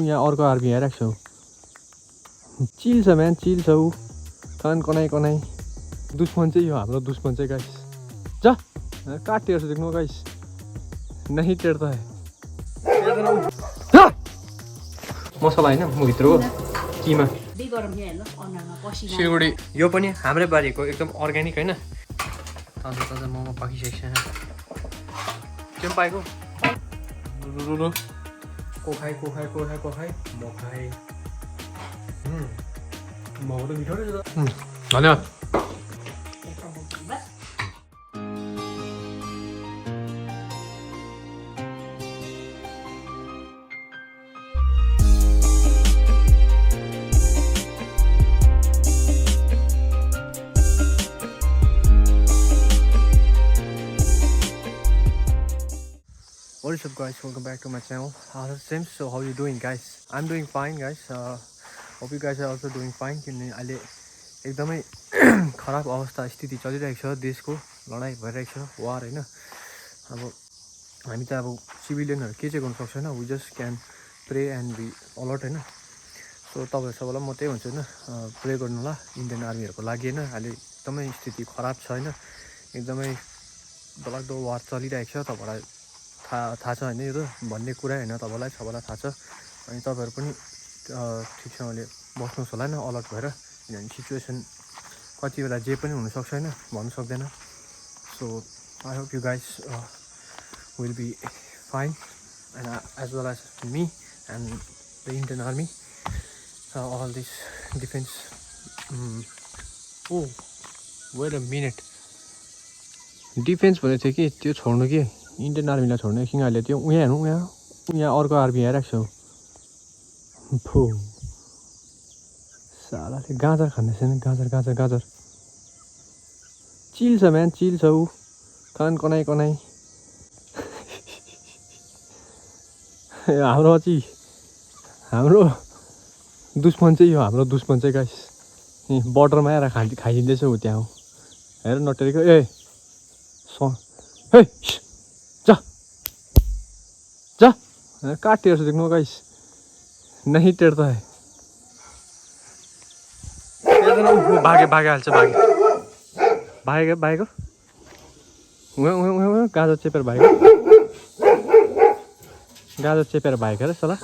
यहाँ अर्को आर्मी आइरहेको छ चिल छ म्यान चिल छ ऊ कान कनाइ दुश्मन चाहिँ यो हाम्रो दुश्मन चाहिँ गाइस जा काटेर छ देख्नु गाइस नहीं टेर्दा है मसला होइन म भित्र हो किमा सिलगढी यो पनि हाम्रै बारीको एकदम अर्ग्यानिक होइन ताजा ताजा मोमो पाकिसकेको छ त्यो पनि पाएको कोखाइ म खाएँ मोमो त मिठो रहेछ धन्यवाद What is up guys, welcome back to my channel. James, so how you doing guys? I'm doing fine guys. Hope you guys are also doing fine. किनभने अहिले एकदमै खराब अवस्था स्थिति चलिरहेको छ देशको लडाइँ भइरहेको छ वार हैन अब हामी त अब सिभिलियनहरु के चाहिँ गर्न सक्छैन we just can pray and be alert हैन सो तपाईहरु सबैलाई म त्यही भन्छु हैन प्रे गर्नु होला इन्डियन आर्मीहरुको लागि हैन अहिले एकदमै स्थिति खराब छ हैन एकदमै डरलाग्दो वार चलिरहेको छ तपाईहरुलाई थाहा छ हैन यो त भन्ने कुरा हैन तपाईलाई सबैलाई थाहा छ अनि तपाईहरु पनि ठिकसँगले बस्नुस् होला हैन अलर्ट भएर किनभने सिचुएसन कति बेला जे पनि हुन सक्छ हैन भन्नु सक्दैन so I hope you guys will be fine and as well as me and the Indian army all this defense oh wait a minute defence भने थियो कि त्यो छोड्नु के इन्डियन आर्मीलाई छोड्नु किन अहिले त्यो उहाँ हेर्नु यहाँ अर्को आर्मी आइरहेको छ फो सालाले गाजर खाने छैन गाजर चिल छ म्यान चिल छ ऊ कान कनाइ हाम्रो दुश्मन चाहिँ यो हाम्रो दुश्मन चाहिँ गाइस बर्डरमा आएर खाइदिँदैछ ऊ त्यहाँ हेर नटेरेको ए हे जा काटेर छ देख्नु गाइस नहीं टेर्दा है भागिहाल्छ भागेको गाजर चेपेर भागेको रे सला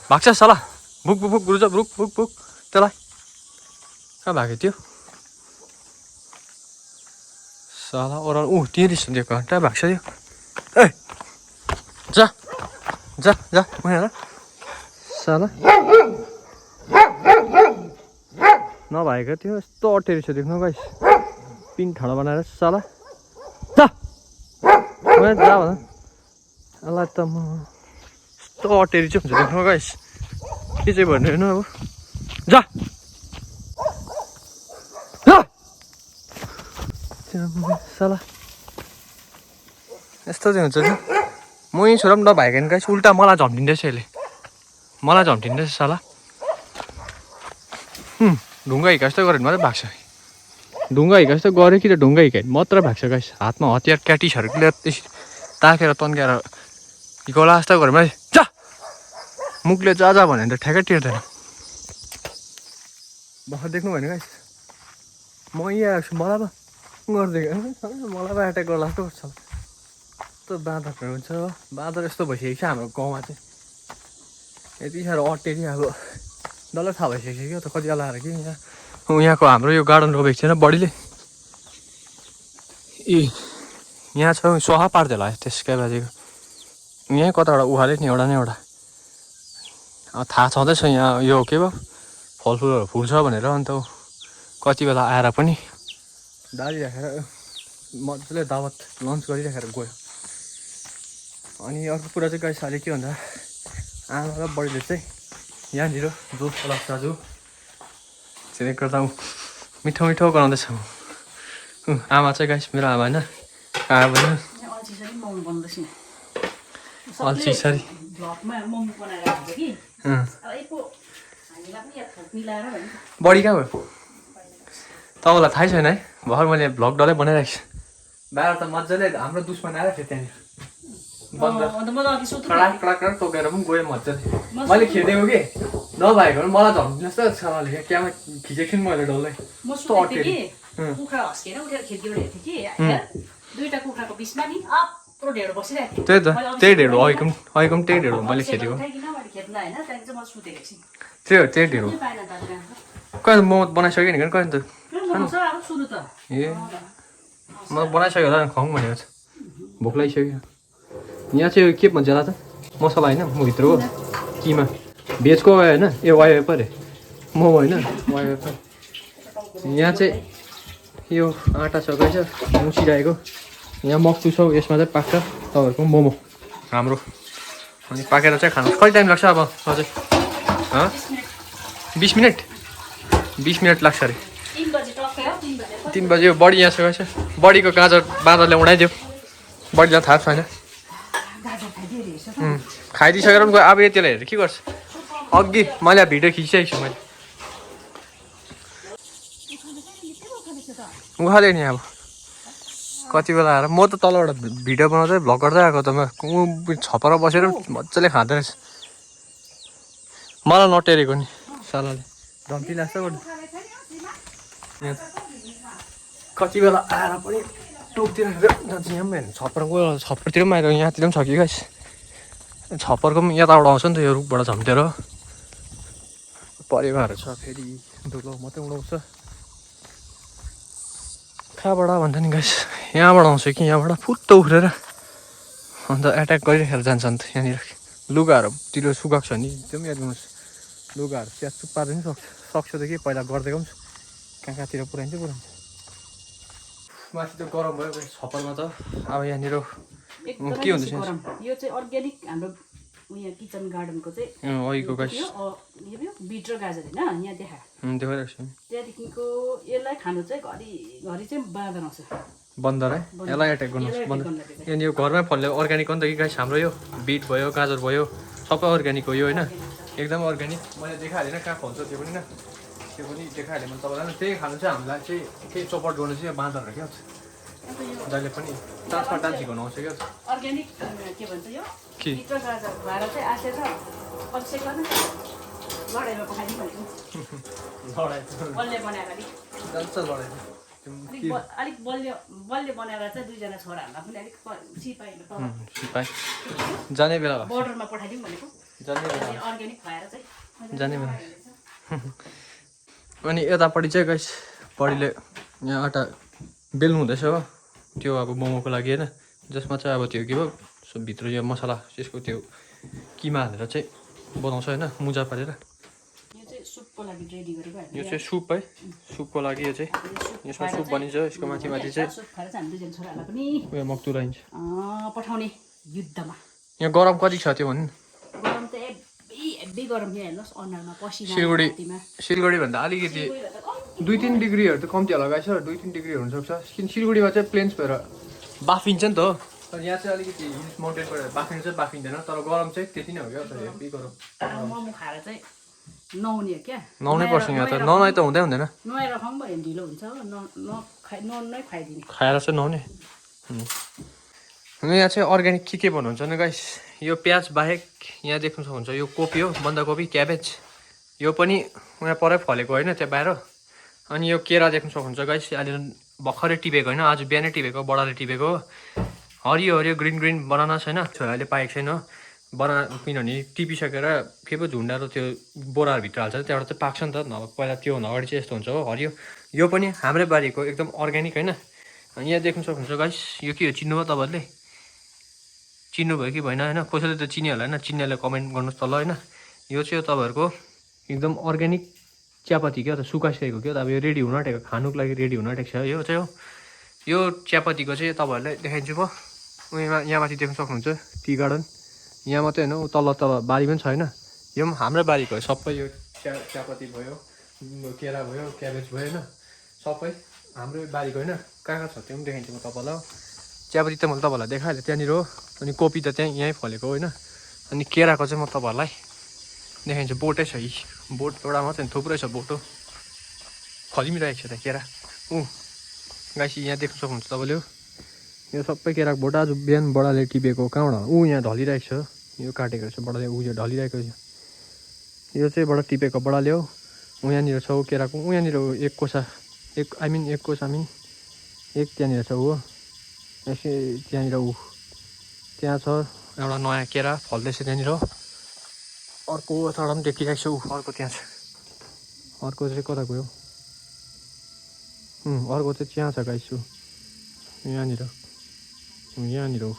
भाग्छ सला बुक त्यसलाई कहाँ भाग्यो त्यो साला ओरा त्यही रहेछ त्यो घन्टा भाग्छ त्यो ए जा हेर साला नभएको थियो यस्तो अटेरी छ देख्नु गाइस पिन ठाडो बनाएर साला जा भन अल्लाह त म यस्तो अटेरी चाहिँ हुन्छ देख्नु गाइस के चाहिँ भन्नु होइन अब जा साला यस्तो चाहिँ हुन्छ नि म यहीँ छोरा पनि नभएको गाइस उल्टा मलाई झम्टिँदैछ यसले मलाई झम्टिँदैछ साला ढुङ्गा हिका जस्तो गरेन मात्रै भाग्छ ढुङ्गा हिका जस्तो गऱ्यो कि त ढुङ्गा हिका मात्र भाग्छ गाइस हातमा हतियार क्याटिसहरूले त्यसरी ताकेर तन्केर हिकोला जस्तो गऱ्यो मैले जा मुखले जा भन्यो भने त ठ्याक्कै टिर्दैन भर्खर देख्नु भएन गाइस म यहाँ आएको छु मलाई पो गरिदिएको मलाई पो एट्याक गर्ला जस्तो गर्छ यस्तो बाँदरहरू हुन्छ बाँदर यस्तो भइसकेको छ हाम्रो गाउँमा चाहिँ यति साह्रो अटेरी अब डल्लै थाहा भइसकेको छ त कति बेला आएर कि यहाँको हाम्रो यो गार्डन रोपेको छैन बडीले ए यहाँ छ सहा पार्दै होला त्यसकै बाजेको यहीँ कताबाट उखाले नि एउटा न एउटा थाहा छँदैछ यहाँ यो के भयो फलफुलहरू फुल्छ भनेर अन्त कति बेला आएर पनि दाली राखेर मजाले दावत लन्च गरिराखेर गयो अनि अर्को कुरा चाहिँ गाइस अहिले के भन्दा आमा र बडीले चाहिँ यहाँनिर जोस पलास दाजु त्यसले गर्दा मिठो गराउँदैछ आमा चाहिँ गाइस मेरो आमा होइन अल्छी सरी बडी कहाँ भयो तपाईँलाई थाहै छैन है भर्खर मैले भ्लग डल्लै बनाइरहेको छु बाहिर त मजाले हाम्रो दुश्मन आएर थियो त्यहाँनिर अन्त म त अघि सुत्नु कडा कडा कडा टोकेर पनि गएँ मजाले मैले खेदेको कि नभएको पनि मलाई झम्दिनुहोस् त छालाले क्यामा खिचेको थिएँ नि मैले डल्लै म सुतेको थिएँ कि कुखुरा हस्केर उठेर खिड्कीबाट हेर्थेँ कि हेर दुईटा कुखुराको बिचमा नि यत्रो ढेँडो बसिरहेको थियो त्यही त त्यही ढेँडो अहिलेको पनि त्यही ढेँडो मैले खेदेको उठाइकन मैले खेद्न होइन त्यहाँदेखि चाहिँ म सुतेको छु त्यही ढेँडो कहिले मोमो बनाइसक्यो नि कहिले त अब सुरु त ए म बनाइसक्यो होला खुवाउँ भनेको छ भोक लागिसक्यो यहाँ चाहिँ के भन्छ होला त मसला होइन म भित्र हो किमा भेजको होइन ए वाइ पऱ्यो मोमो होइन वाइ पेपर यहाँ चाहिँ यो आँटा सकाइ छ मुसिरहेको यहाँ मक्टु छ यसमा चाहिँ पाक्छ तपाईँहरूको मोमो हाम्रो अनि पाकेर चाहिँ खानु कति टाइम लाग्छ अब अझै 20 मिनट 20 मिनट लाग्छ अरे 3 बजी हो बडी यहाँ सकाइ छ बडीको गाजर बाँदरले उडाइदियो बडीलाई थाहा छैन खाइदिइसकेर पनि अब त्यसलाई हेरेर के गर्छ अघि मैले भिडियो खिचिसकेको छु मैले उखाल्यो नि अब कति बेला आएर म त तलबाट भिडियो बनाउँदै भ्लग गर्दै आएको त म छपर बसेर मजाले खाँदो रहेछ मलाई नटेरेको नि सालाले धम्की लाग्छ कति बेला आएर पनि टोकतिर यहाँ पनि हेर्नु छप्परतिर पनि आएर यहाँतिर पनि छ कि गाइस छप्परको पनि यताबाट आउँछ नि त यो रुखबाट झम्टेर परिवारहरू छ फेरि धुलो मात्रै उडाउँछ कहाँबाट भन्छ नि गाइस यहाँबाट आउँछ कि यहाँबाट फुत्त उफ्रेर अन्त एट्याक गरिराखेर जान्छ अन्त यहाँनिर लुगाहरूतिर सुकाएको छ नि त्यो पनि याद गर्नुहोस् लुगाहरू च्याचुप पार्दै पनि सक्छ त कि पहिला गरिदिएको पनि कहाँतिर पुऱ्याइन्छ माथि त गरम भयो छप्परमा त अब यहाँनिर के हुन्छ यो चाहिँ अर्ग्यानिक हाम्रो उयो किचन गार्डनको चाहिँ अहिलेको गाइस बिट र गाजर होइन यहाँ देखाइरहेको छु त्यहाँदेखिको यसलाई खानु चाहिँ घरि चाहिँ बाँदर आउँछ बन्दर है यसलाई एट्याक गर्नुहोस् बन्दर यहाँनिर घरमै फल्ने अर्ग्यानिक हो नि त कि गाइस हाम्रो यो बिट भयो गाजर भयो सबै अर्ग्यानिक हो यो होइन एकदम अर्ग्यानिक मैले देखाइहालेन कहाँ फल्छ त्यो पनि देखाइहालेँ मैले तपाईँलाई त्यही खानु चाहिँ हामीलाई चाहिँ केही सपोर्ट गर्नु चाहिँ बाँदरहरू क्या जहिले पनि डान्समा डान्स सिकाउनु आउँछ क्या अर्ग्यानिक के भन्छ यो भित्र गाजर भएर चाहिँ आसेर अभिषेक गर्नु लडाइँमा पठाइदिउँ भनेको बलियो बनाएर अलिक बलियो बनाएर चाहिँ दुईजना छोराहरूलाई पनि अलिक सिपाही जाने बेला बोर्डरमा पठाइदिउँ भनेको अर्ग्यानिक भएर चाहिँ जाने बेला अनि यतापट्टि चाहिँ गाइस बडीले यहाँ आँटा बेल्नु हुँदैछ हो त्यो अब मोमोको लागि होइन जसमा चाहिँ अब त्यो के भयो भित्र यो मसला त्यसको त्यो किमा हालेर चाहिँ बनाउँछ होइन मुजा पारेर यो चाहिँ सुप है सुपको लागि यो चाहिँ यसमा सुप बनिन्छ यसको माथि चाहिँ उयो मक्टु रहन्छ पठाउने युद्धमा यहाँ गरम कति छ त्यो भन्नु गरम त हेभी गरम यहाँ हेर्नुहोस् अनुहारमा पसिना सिलगढी भन्दा अलिकति 2-3 डिग्रीहरू त कम्ती होला गाइस 2-3 डिग्री हुनसक्छ किन सिलगढीमा चाहिँ प्लेन्स भएर बाफिन्छ नि त तर यहाँ चाहिँ अलिकति हिल्स माउन्टेनबाट बाफिन्छ चाहिँ बाफिँदैन तर गरम चाहिँ त्यति नै हो क्या हेभी गरम मोमो खाएर चाहिँ नुहाउने हो क्या नुहाउनै पर्छ यहाँ त नुहाइ त हुँदैन नुहाएर खाउँ भयो भने ढिलो हुन्छ नै खुवाइदिने खाएर चाहिँ नुहाउने यहाँ चाहिँ अर्ग्यानिक के भन्नुहुन्छ भने गाइस यो प्याज बाहेक यहाँ देख्नु सक्नुहुन्छ यो कोपी हो बन्दाकोपी क्याबेज यो पनि यहाँ परै फलेको होइन त्यहाँ बाहिर अनि यो केरा देख्नु सक्नुहुन्छ गाइस अहिले भर्खरै टिपेको होइन आज बिहानै टिपेको बडाले टिपेको हरियो हरियो ग्रिन बनाना छैन अहिले पाएको छैन किनभने टिपिसकेर के पो झुन्डाएर त्यो बोराहरूभित्र हाल्छ त्यहाँबाट चाहिँ पाक्छ नि त नभए पहिला त्यो हुन अगाडि चाहिँ यस्तो हुन्छ हो हरियो यो पनि हाम्रै बारीको एकदम अर्ग्यानिक होइन यहाँ देख्नु सक्नुहुन्छ गाइस यो के हो चिन्नुभयो तपाईँहरूले चिन्नुभयो कि भएन होइन कसैले त चिनिहाल्यो होइन चिन्नेले कमेन्ट गर्नुहोस् तल होइन यो चाहिँ तपाईँहरूको एकदम अर्ग्यानिक चियापत्ती क्या त सुकाइसकेको क्या त अब यो रेडी हुन आँटेको खानुको लागि रेडी हुन आँटेको छ यो चाहिँ हो यो चियापत्तीको चाहिँ तपाईँहरूलाई देखाइदिन्छु म उयोमा यहाँ माथि देख्न सक्नुहुन्छ टी गार्डन यहाँ मात्रै होइन तल बारी पनि छैन यो पनि हाम्रै बारीको हो सबै यो चियापत्ती भयो केरा भयो क्याबेज भयो होइन सबै हाम्रै बारीको होइन कहाँ छ त्यो पनि देखाइदिन्छु म तपाईँलाई चियापत्ती त मैले तपाईँहरूलाई देखाइहालेँ त्यहाँनिर हो अनि कोपी त त्यहाँ यहीँ फलेको होइन अनि केराको चाहिँ म तपाईँहरूलाई देखाइदिन्छु बोटै छ यी बोट एउटा मात्रै थुप्रै छ बोटो फलिरहेको छ त्यहाँ केरा गाइस यहाँ देख्नु सक्नुहुन्छ तपाईँले यो सबै केराको बोट आज बिहान बडाले टिपेको कहाँबाट ऊ यहाँ ढलिरहेको छ यो काटेको रहेछ बडाले ऊ यो ढलिरहेको छ यो चाहिँ बडा टिपेको बडाले हो ऊ यहाँनिर छ ऊ केराको ऊ यहाँनिर एक कोसा एक एक त्यहाँनिर छ ऊ हो यसै त्यहाँनिर ऊ त्यहाँ छ एउटा नयाँ केरा फल्दैछ त्यहाँनिर अर्को एउटा पनि देखिरहेको छ ऊ अर्को त्यहाँ छ अर्को चाहिँ कता गयो अर्को चाहिँ त्यहाँ छ गाइस ऊ यहाँनिर हो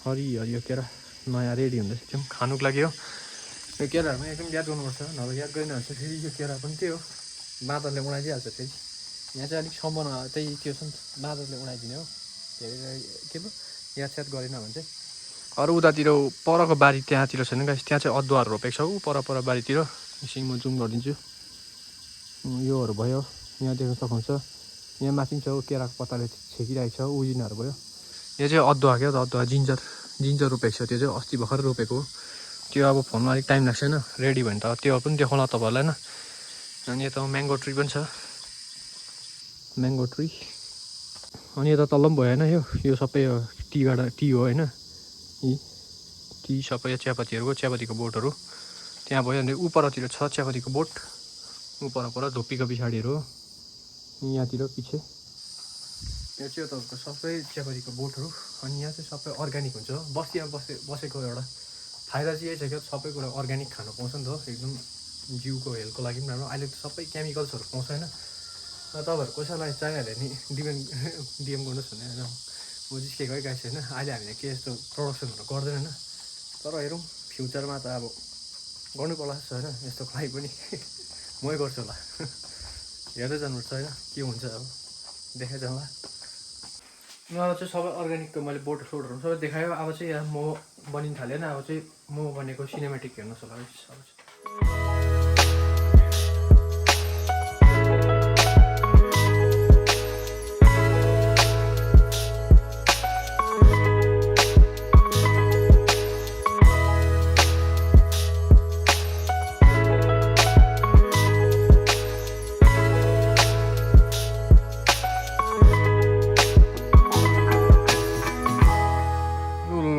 हरियो केरा नयाँ रेडी हुँदैछ त्यो पनि खानुको लागि हो यो केराहरूमा एकदम याद गर्नुपर्छ नभए याद गरेन भने चाहिँ फेरि यो केरा पनि त्यही हो बाँदरले उडाइदिइहाल्छ फेरि यहाँ चाहिँ अलिक सम्भावना त्यही त्यो छ नि बाँदरले उडाइदिने हो धेरै के पो याद गरेन भने चाहिँ अरू उतातिर परको बारी त्यहाँतिर छैन गाइस त्यहाँ चाहिँ अदुवाहरू रोपेको छ ऊ पर बारीतिर एकछिन म जुम गरिदिन्छु योहरू भयो यहाँ देख्न सक्नुहुन्छ यहाँ माथि छ केराको पत्ताले छेकिरहेको छ उजिनहरू भयो यो चाहिँ अदुवा क्या त अदुवा जिन्जर रोपेको छ त्यो चाहिँ अस्ति भर्खर रोपेको हो त्यो अब फोनमा अलिक टाइम लाग्छ होइन रेडी भयो भने त त्यो पनि देखाउला तपाईँहरूलाई होइन अनि यता म्याङ्गो ट्री पनि छ म्याङ्गो ट्री अनि यता तल्लो पनि भयो होइन यो सबै टी हो होइन यी टी सबै चियापत्तीको बोटहरू त्यहाँ भयो अनि उपरतिर छ चियापत्तीको बोट पर धुप्पीको पछाडिहरू हो यहाँतिर पछि यो चाहिँ तपाईँको सबै चियापत्तीको बोटहरू अनि यहाँ चाहिँ सबै अर्ग्यानिक हुन्छ बस्तीमा बसेको एउटा फाइदा चाहिँ यही छ क्या सबै कुरा अर्ग्यानिक खानु पाउँछ नि त एकदम जिउको हेल्थको लागि पनि राम्रो अहिले त सबै केमिकल्सहरू पाउँछ होइन र तपाईँहरू कसैलाई चाहियो भने नि डिएम गर्नुहोस् भने होइन म जिस्केको है गाइस होइन अहिले हामीले के यस्तो प्रडक्सनहरू गर्दैन होइन तर हेरौँ फ्युचरमा त अब गर्नु पर्ला जस्तो होइन यस्तोको लागि पनि मै गर्छु होला हेर्दै जानुपर्छ होइन के हुन्छ अब देखाइ जाउँला अब चाहिँ सबै अर्ग्यानिकको मैले बोटहरू सबै देखायो अब चाहिँ यहाँ मोमो बनिन थाल्यो होइन अब चाहिँ मोमो बनेको सिनेमेटिक हेर्नुहोस् होला अब चाहिँ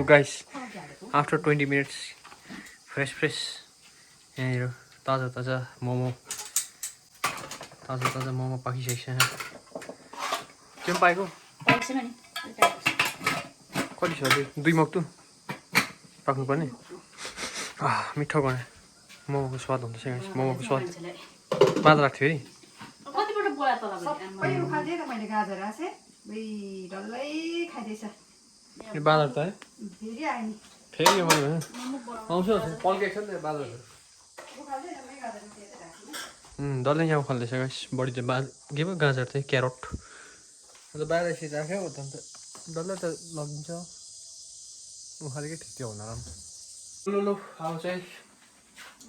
guys after 20 minutes fresh यहाँनिर ताजा मोमो पाकिसकेको छ त्यो पनि पाएको कति छ त्यो 2 मक्तु पाक्नुपर्ने मिठो गने मोमोको स्वाद हुँदैछ गाइस मोमोको स्वाद बाँध राख्थ्यो फेरि यो बाँदर त है फेरि मैले आउँछ पल्केको छ नि त्यो बाँदरहरू डल्लै यहाँ उखाल्दैछ गाइस बढी चाहिँ के पो गाजर चाहिँ क्यारोट अन्त बाहिर सिट राख्यो अन्त डल्लै त लगिन्छ उखालेकै ठिक थियो हुन राम्रो लो अब चाहिँ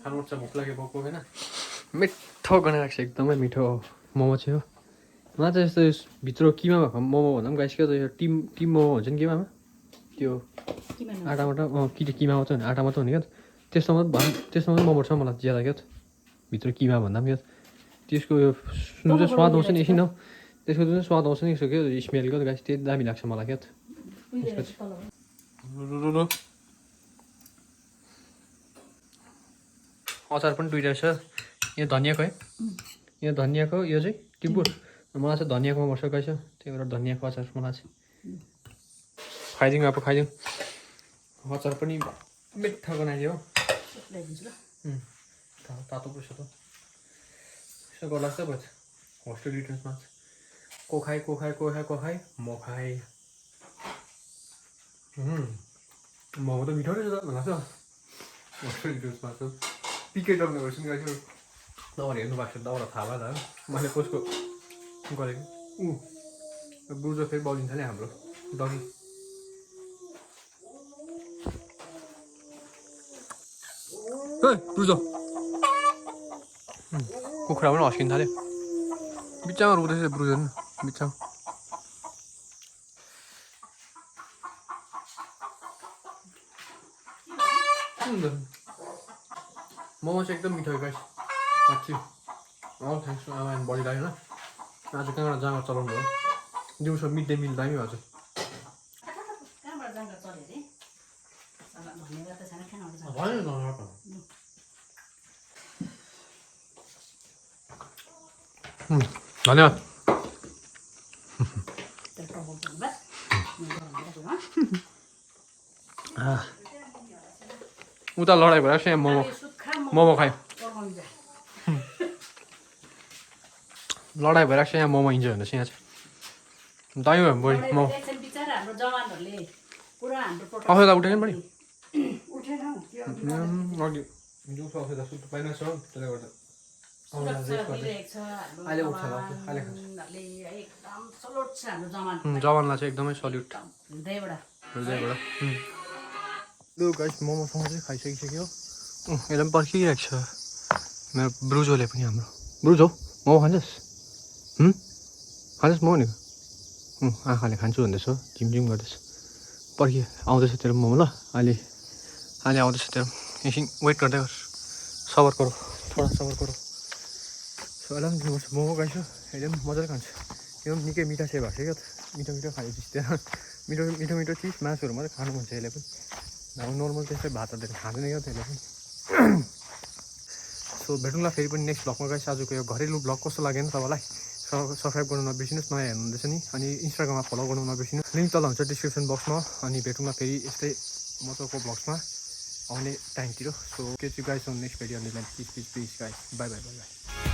खानुपर्छ भोक लाग्यो भएको होइन मिठो गनाइरहेको छ एकदमै मिठो मोमो चाहिँ हो मलाई चाहिँ यस्तो भित्र किमा भएको मोमो भन्दा पनि गाइस क्या त यो टिम मोमो हुन्छ नि किमामा त्यो आँटा मात्र किमा मात्रै हुने आँटा मात्रै हुने क्या त्यसमा मात्रै मोमो छ मलाई ज्यादा क्या भित्र किमा भन्दा पनि क्या त्यसको यो जुन चाहिँ स्वाद आउँछ नि एकछिन त्यसको जुन चाहिँ स्वाद आउँछ नि यसो क्या स्मेल क्या गाइस त्यही दामी लाग्छ मलाई क्या अचार पनि दुइटा छ यो धनियाँको है यो धनियाँको यो चाहिँ टिम्बुर मलाई चाहिँ धनियाँको मनपर्छ गाइस त्यही भएर धनियाँको अचार मलाई चाहिँ खाइदिउँ अब खाइदिउँ अचार पनि मिठो बनाइदियो तातो पैसा त यसो गर्ला जस्तो भयो होस्टेल रिटर्न्समा को खाए म खाएँ मोमो त मिठो रहेछ त लाग्छ होस्टेल रिटर्न्समा त पिके डब्ने गर्छु नि गाइस नभएर हेर्नु भएको छ दाउरा थाहा भयो त मैले कसको गरेको बुझो फेरि बलिन थाल्यो हाम्रो डगी बुझो कुखुरा पनि हस्किन थाल्यो बिचमा रुँदैछ ब्रुजो नि बिचमा मोमो चाहिँ एकदम मिठो गाइस साँच्ची थ्याङ्क्स आमा बढी लाग्यो होइन आज कहाँबाट जाँगर चलाउनु भयो दिउँसो मिड डे मिल दामी भएको छ होइन नराम्रो धन्यवाद उता लडाइँ भइरहेको छ यहाँ मोमो खायो लडाइँ भइरहेको छ यहाँ मोमो इन्जोय हुँदैछ यहाँ चाहिँ दामी भयो बढी मोमो हाम्रो जवानहरूले पुरा हाम्रो आफै त उठेन बढी उठेन हौ त्यो अघि दिउँसो आउँछ त सुत्नु पाइरहेको छ त्यसले गर्दा अहिले उठ्छ अहिले एकदम सलोट छ हाम्रो जवान जवानलाई चाहिँ एकदमै सल्युट हृदयबाट हृदयबाट लु गाइस मोमोसँग चाहिँ खाइसकिसक्यो यसले पनि पर्खिरहेको छ मेरो ब्रुजोले पनि हाम्रो ब्रुजो मोमो खान्छस् खान्छस् मोमो नि आँखाले खान्छु भन्दैछ झिमझिम गर्दैछ पर्खि आउँदैछ तेरो मोमो ल अहिले आउँदैछ तेरो एकछिन वेट गर्दै गर सबर गरौँ थोडा सबर गरौँ सो यसलाई पनि दिनुपर्छ मोमो खाइछु यसले पनि मजाले खान्छ यो पनि निकै मिठा सेवा भएको छ क्या मिठो खाने चिज त्यहाँ मिठो चिज मासुहरू मात्रै खानु मन छ यसले पनि अब नर्मल त्यस्तै भातहरू खाँदैन क्या त्यसले पनि सो भेटौँला फेरि पनि नेक्स्ट भ्लगमा गाइस आजको यो घरेलु भ्लग कस्तो लाग्यो नि तपाईँलाई सब्सक्राइब गर्नु नबिर्सिनुहोस् नयाँ हेर्नुहुँदैछ नि अनि इन्स्टाग्राममा फलो गर्नु नबिर्सिनुहोस् लिङ्क तल हुन्छ डिस्क्रिप्सन बक्समा अनि भेटौँला फेरि यस्तै मजाको भ्लग्समा आउने टाइमतिर सो के चाहिँ guys next video please guys by